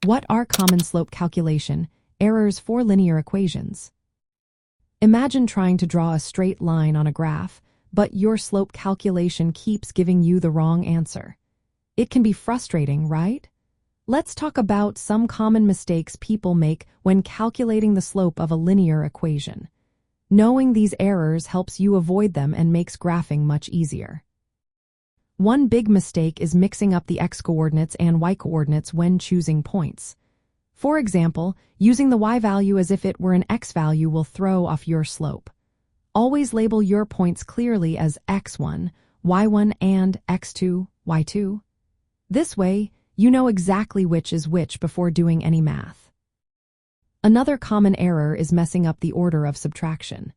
What are common slope calculation errors for linear equations? Imagine trying to draw a straight line on a graph, but your slope calculation keeps giving you the wrong answer. It can be frustrating, right? Let's talk about some common mistakes people make when calculating the slope of a linear equation. Knowing these errors helps you avoid them and makes graphing much easier. One big mistake is mixing up the x-coordinates and y-coordinates when choosing points. For example, using the y value as if it were an x value will throw off your slope. Always label your points clearly as x1, y1, and x2, y2. This way, you know exactly which is which before doing any math. Another common error is messing up the order of subtraction.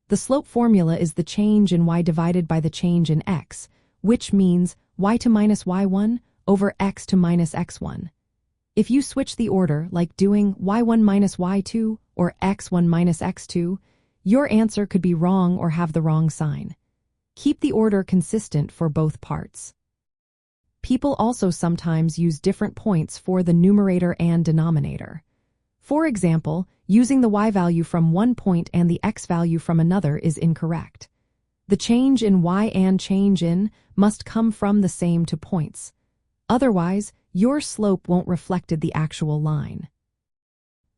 The slope formula is the change in y divided by the change in x, which means y to minus y1 over x to minus x1. If you switch the order, like doing y1 minus y2 or x1 minus x2, your answer could be wrong or have the wrong sign. Keep the order consistent for both parts. People also sometimes use different points for the numerator and denominator. For example, using the y value from one point and the x value from another is incorrect. The change in y and change in must come from the same two points. Otherwise, your slope won't reflect the actual line.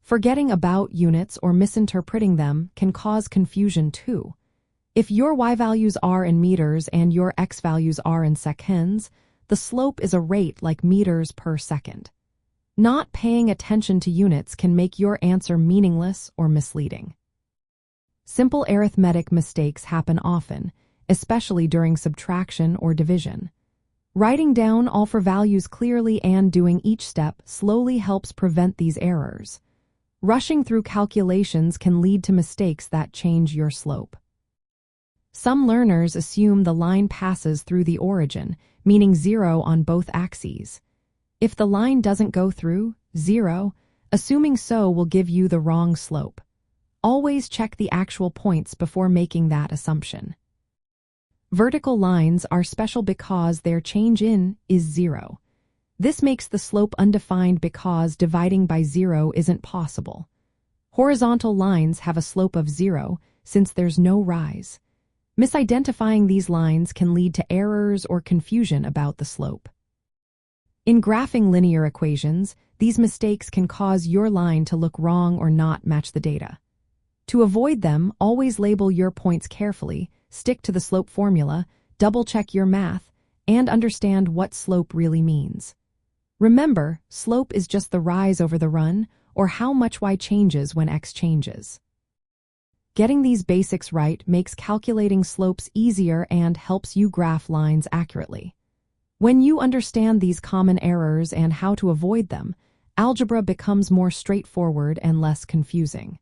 Forgetting about units or misinterpreting them can cause confusion too. If your y values are in meters and your x values are in seconds, the slope is a rate like meters per second. Not paying attention to units can make your answer meaningless or misleading. Simple arithmetic mistakes happen often, especially during subtraction or division. Writing down all four values clearly and doing each step slowly helps prevent these errors. Rushing through calculations can lead to mistakes that change your slope. Some learners assume the line passes through the origin, meaning 0 on both axes. If the line doesn't go through 0, assuming so will give you the wrong slope. Always check the actual points before making that assumption. Vertical lines are special because their change in is 0. This makes the slope undefined because dividing by 0 isn't possible. Horizontal lines have a slope of 0 since there's no rise. Misidentifying these lines can lead to errors or confusion about the slope. In graphing linear equations, these mistakes can cause your line to look wrong or not match the data. To avoid them, always label your points carefully, stick to the slope formula, double-check your math, and understand what slope really means. Remember, slope is just the rise over the run, or how much y changes when x changes. Getting these basics right makes calculating slopes easier and helps you graph lines accurately. When you understand these common errors and how to avoid them, algebra becomes more straightforward and less confusing.